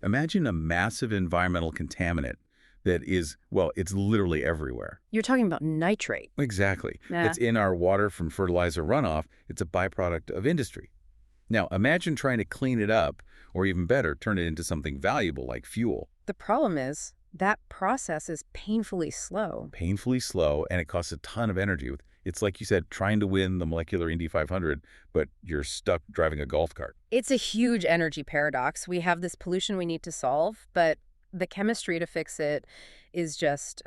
Imagine a massive environmental contaminant that is, well, it's literally everywhere. You're talking about nitrate. Exactly. Nah. That's in our water from fertilizer runoff. It's a byproduct of industry. Now, imagine trying to clean it up, or even better, turn it into something valuable like fuel. The problem is that process is painfully slow. Painfully slow, and it costs a ton of energy. It's like you said, trying to win the molecular Indy 500, but you're stuck driving a golf cart. It's a huge energy paradox. We have this pollution we need to solve, but the chemistry to fix it is just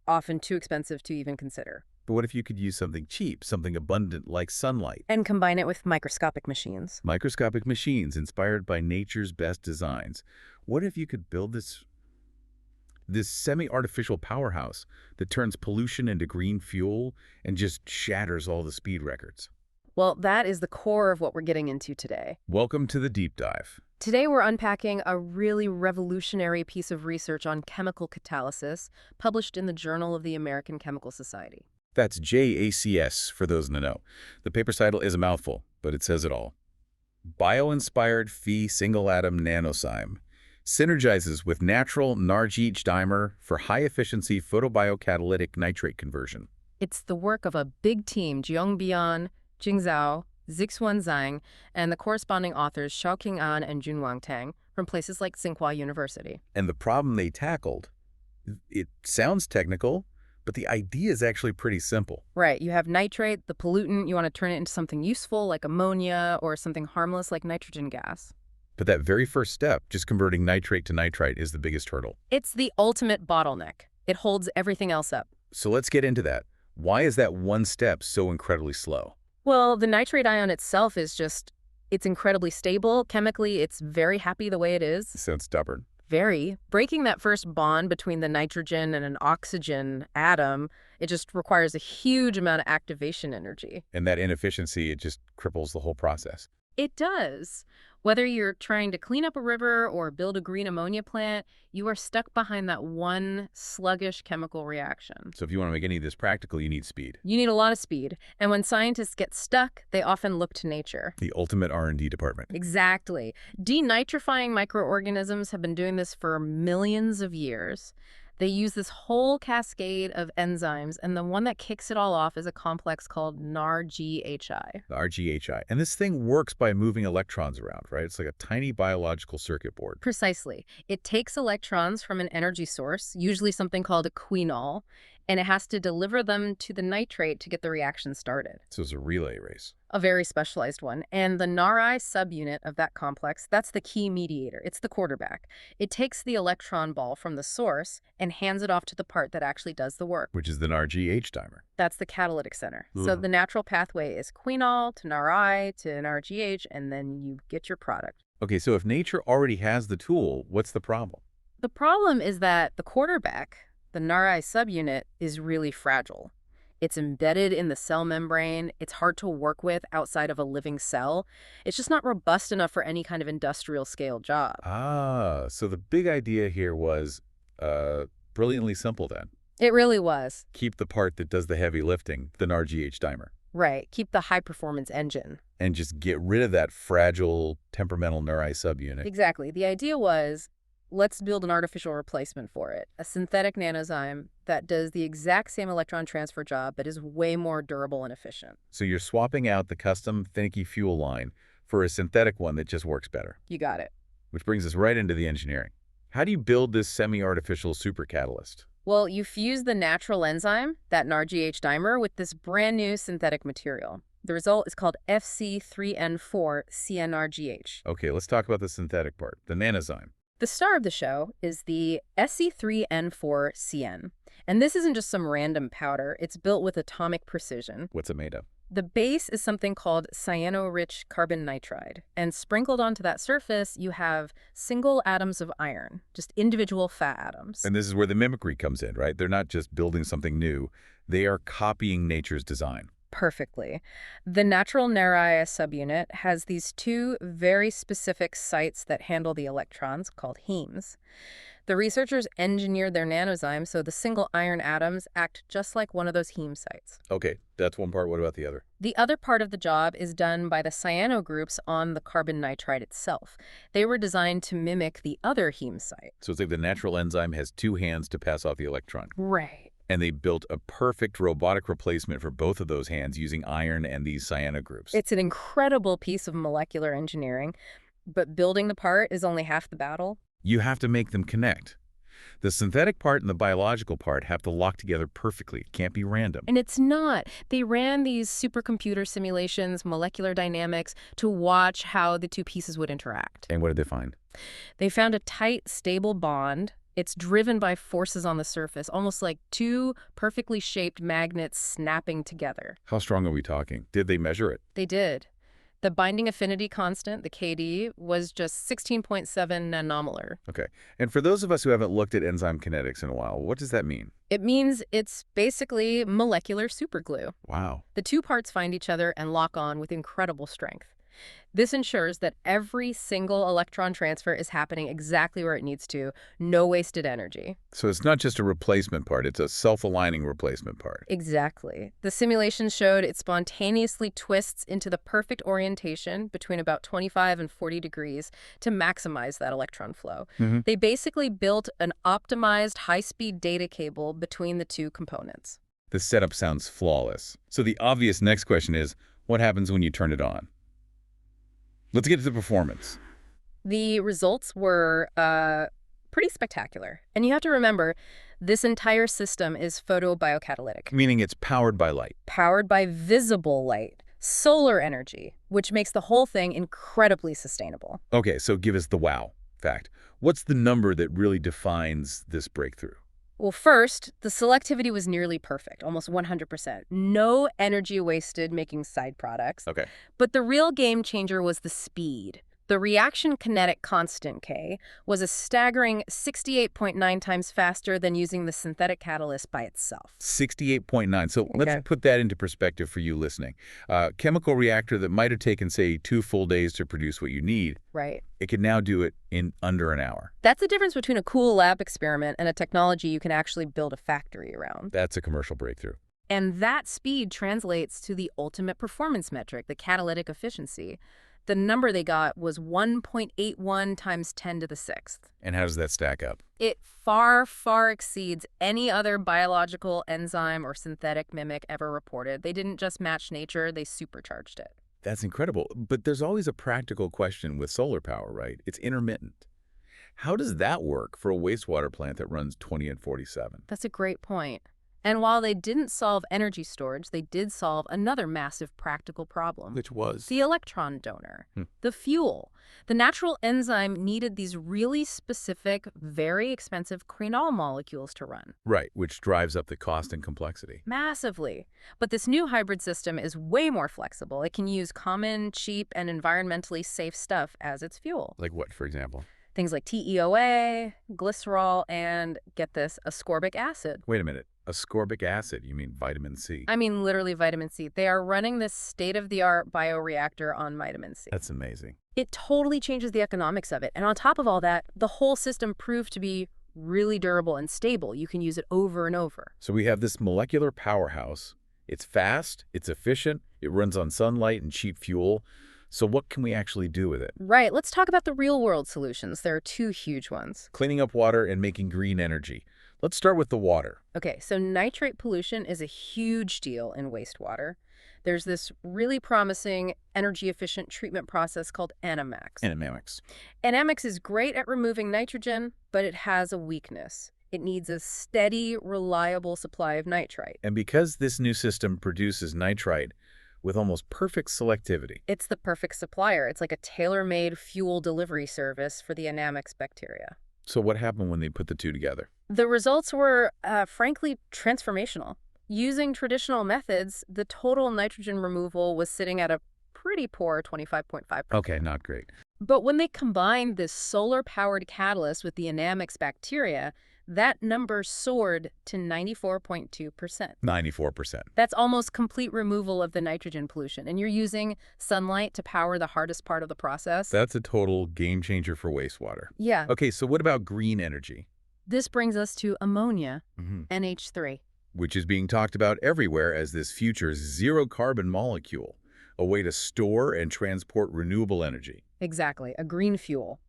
often too expensive to even consider. But what if you could use something cheap, something abundant like sunlight? And combine it with microscopic machines. Microscopic machines inspired by nature's best designs. What if you could build this semi-artificial powerhouse that turns pollution into green fuel and just shatters all the speed records? Well, that is the core of what we're getting into today. Welcome to the deep dive. Today we're unpacking a really revolutionary piece of research on chemical catalysis published in the Journal of the American Chemical Society. That's JACS for those in the know. The paper's title is a mouthful, but it says it all. Bio-inspired Phi single-atom Nanozyme synergizes with natural NarGH dimer for high-efficiency photobiocatalytic nitrate conversion. It's the work of a big team, Jiongbian, Jingzhao, Zixuan Zhang, and the corresponding authors Xiaoqing An and Junwang Tang from places like Tsinghua University. And the problem they tackled, it sounds technical, but the idea is actually pretty simple. Right. You have nitrate, the pollutant. You want to turn it into something useful like ammonia or something harmless like nitrogen gas. But that very first step, just converting nitrate to nitrite, is the biggest hurdle. It's the ultimate bottleneck. It holds everything else up. So let's get into that. Why is that one step so incredibly slow? Well, the nitrate ion itself is it's incredibly stable. Chemically, it's very happy the way it is. Sounds stubborn. Very. Breaking that first bond between the nitrogen and an oxygen atom, it just requires a huge amount of activation energy. And that inefficiency, it just cripples the whole process. It does. Whether you're trying to clean up a river or build a green ammonia plant, you are stuck behind that one sluggish chemical reaction. So if you want to make any of this practical, you need speed. You need a lot of speed. And when scientists get stuck, they often look to nature. The ultimate R&D department. Exactly. Denitrifying microorganisms have been doing this for millions of years. They use this whole cascade of enzymes, and the one that kicks it all off is a complex called NarGHI. The RGHI. And this thing works by moving electrons around, right? It's like a tiny biological circuit board. Precisely. It takes electrons from an energy source, usually something called a quinol, and it has to deliver them to the nitrate to get the reaction started. So it's a relay race. A very specialized one. And the NarI subunit of that complex, that's the key mediator. It's the quarterback. It takes the electron ball from the source and hands it off to the part that actually does the work. Which is the NarGH dimer. That's the catalytic center. So the natural pathway is quinol to NarI to NarGH, and then you get your product. Okay, so if nature already has the tool, what's the problem? The problem is that the quarterback, the NarI subunit, is really fragile. It's embedded in the cell membrane. It's hard to work with outside of a living cell. It's just not robust enough for any kind of industrial scale job. Ah, so the big idea here was brilliantly simple then. It really was. Keep the part that does the heavy lifting, the NarGH dimer. Right. Keep the high performance engine. And just get rid of that fragile, temperamental NarI subunit. Exactly. The idea was, let's build an artificial replacement for it, a synthetic nanozyme that does the exact same electron transfer job but is way more durable and efficient. So you're swapping out the custom finicky fuel line for a synthetic one that just works better. You got it. Which brings us right into the engineering. How do you build this semi-artificial supercatalyst? Well, you fuse the natural enzyme, that NarGH dimer, with this brand new synthetic material. The result is called FC3N4-CNRGH. Okay, let's talk about the synthetic part, the nanozyme. The star of the show is the SE3N4CN. And this isn't just some random powder. It's built with atomic precision. What's it made of? The base is something called cyano-rich carbon nitride. And sprinkled onto that surface, you have single atoms of iron, just individual fat atoms. And this is where the mimicry comes in, right? They're not just building something new. They are copying nature's design. Perfectly. The natural NarGH subunit has these two very specific sites that handle the electrons, called hemes. The researchers engineered their nanozyme so the single iron atoms act just like one of those heme sites. Okay, that's one part. What about the other? The other part of the job is done by the cyano groups on the carbon nitride itself. They were designed to mimic the other heme site. So it's like the natural enzyme has two hands to pass off the electron. Right. And they built a perfect robotic replacement for both of those hands using iron and these cyano groups. It's an incredible piece of molecular engineering, but building the part is only half the battle. You have to make them connect. The synthetic part and the biological part have to lock together perfectly. It can't be random. And it's not. They ran these supercomputer simulations, molecular dynamics, to watch how the two pieces would interact. And what did they find? They found a tight, stable bond. It's driven by forces on the surface, almost like two perfectly shaped magnets snapping together. How strong are we talking? Did they measure it? They did. The binding affinity constant, the KD, was just 16.7 nanomolar. Okay. And for those of us who haven't looked at enzyme kinetics in a while, what does that mean? It means it's basically molecular superglue. Wow. The two parts find each other and lock on with incredible strength. This ensures that every single electron transfer is happening exactly where it needs to, no wasted energy. So it's not just a replacement part, it's a self-aligning replacement part. Exactly. The simulation showed it spontaneously twists into the perfect orientation between about 25 and 40 degrees to maximize that electron flow. They basically built an optimized high-speed data cable between the two components. The setup sounds flawless. So the obvious next question is, what happens when you turn it on? Let's get to the performance. The results were pretty spectacular. And you have to remember, this entire system is photobiocatalytic. Meaning it's powered by light. Powered by visible light, solar energy, which makes the whole thing incredibly sustainable. Okay, so give us the wow fact. What's the number that really defines this breakthrough? Well, first, the selectivity was nearly perfect, almost 100%. No energy wasted making side products. Okay. But the real game changer was the speed. The reaction kinetic constant, K, was a staggering 68.9 times faster than using the synthetic catalyst by itself. 68.9. So Okay. let's put that into perspective for you listening. Chemical reactor that might have taken, say, 2 full days to produce what you need, Right. it can now do it in under an hour. That's the difference between a cool lab experiment and a technology you can actually build a factory around. That's a commercial breakthrough. And that speed translates to the ultimate performance metric, the catalytic efficiency. The number they got was 1.81 times 10 to the sixth. And how does that stack up? It far, far exceeds any other biological enzyme or synthetic mimic ever reported. They didn't just match nature, they supercharged it. That's incredible. But there's always a practical question with solar power, right? It's intermittent. How does that work for a wastewater plant that runs 20 and 47? That's a great point. And while they didn't solve energy storage, they did solve another massive practical problem. Which was? The electron donor, the fuel. The natural enzyme needed these really specific, very expensive crenol molecules to run. Right, which drives up the cost and complexity. Massively. But this new hybrid system is way more flexible. It can use common, cheap, and environmentally safe stuff as its fuel. Like what, for example? Things like TEOA, glycerol, and, get this, ascorbic acid. Wait a minute. Ascorbic acid, you mean vitamin C? I mean literally vitamin C. They are running this state-of-the-art bioreactor on vitamin C. That's amazing. It totally changes the economics of it. And on top of all that, the whole system proved to be really durable and stable. You can use it over and over. So we have this molecular powerhouse. It's fast, it's efficient, it runs on sunlight and cheap fuel. So what can we actually do with it? Right. Let's talk about the real-world solutions. There are two huge ones. Cleaning up water and making green energy. Let's start with the water. Okay, so nitrate pollution is a huge deal in wastewater. There's this really promising energy-efficient treatment process called Anammax. Anammax. Anammax is great at removing nitrogen, but it has a weakness. It needs a steady, reliable supply of nitrite. And because this new system produces nitrite with almost perfect selectivity. It's the perfect supplier. It's like a tailor-made fuel delivery service for the Anammax bacteria. So what happened when they put the two together? The results were, frankly, transformational. Using traditional methods, the total nitrogen removal was sitting at a pretty poor 25.5%. Okay, not great. But when they combine this solar-powered catalyst with the Enamics bacteria, that number soared to 94.2%. 94%. That's almost complete removal of the nitrogen pollution, and you're using sunlight to power the hardest part of the process. That's a total game changer for wastewater. Yeah. Okay, so what about green energy? This brings us to ammonia, hmm NH3. Which is being talked about everywhere as this future zero-carbon molecule, a way to store and transport renewable energy. Exactly, a green fuel.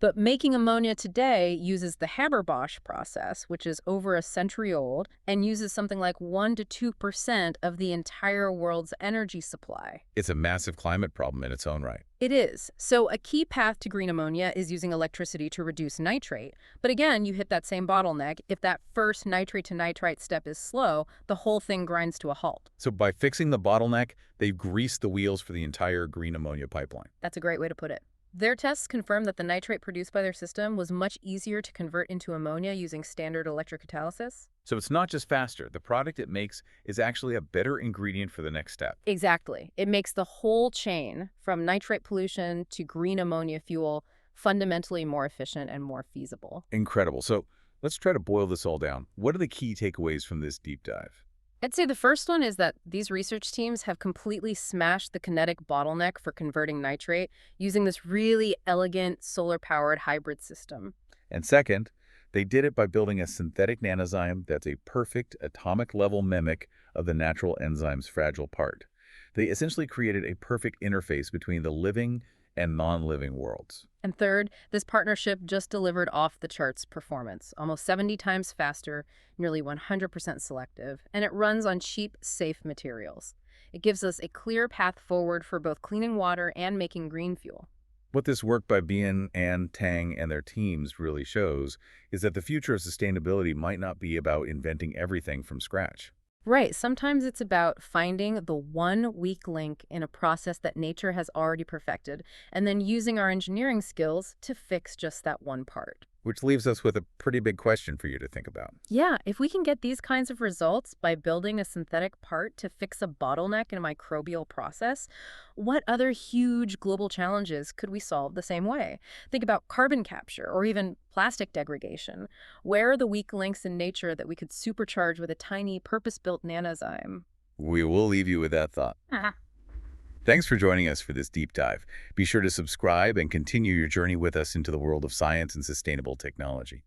But making ammonia today uses the Haber-Bosch process, which is over a century old, and uses something like 1 to 2% of the entire world's energy supply. It's a massive climate problem in its own right. It is. So a key path to green ammonia is using electricity to reduce nitrate. But again, you hit that same bottleneck. If that first nitrate-to-nitrite step is slow, the whole thing grinds to a halt. So by fixing the bottleneck, they've greased the wheels for the entire green ammonia pipeline. That's a great way to put it. Their tests confirmed that the nitrate produced by their system was much easier to convert into ammonia using standard electrocatalysis. So it's not just faster. The product it makes is actually a better ingredient for the next step. Exactly. It makes the whole chain, from nitrate pollution to green ammonia fuel, fundamentally more efficient and more feasible. Incredible. So let's try to boil this all down. What are the key takeaways from this deep dive? I'd say the first one is that these research teams have completely smashed the kinetic bottleneck for converting nitrate using this really elegant solar-powered hybrid system. And second, they did it by building a synthetic nanozyme that's a perfect atomic-level mimic of the natural enzyme's fragile part. They essentially created a perfect interface between the living and non-living worlds. And third, this partnership just delivered off-the-charts performance, almost 70 times faster, nearly 100% selective, and it runs on cheap, safe materials. It gives us a clear path forward for both cleaning water and making green fuel. What this work by Bien, An, Tang, and their teams really shows is that the future of sustainability might not be about inventing everything from scratch. Right, sometimes it's about finding the one weak link in a process that nature has already perfected, and then using our engineering skills to fix just that one part. Which leaves us with a pretty big question for you to think about. Yeah, if we can get these kinds of results by building a synthetic part to fix a bottleneck in a microbial process, what other huge global challenges could we solve the same way? Think about carbon capture or even plastic degradation. Where are the weak links in nature that we could supercharge with a tiny purpose-built nanozyme? We will leave you with that thought. Thanks for joining us for this deep dive. Be sure to subscribe and continue your journey with us into the world of science and sustainable technology.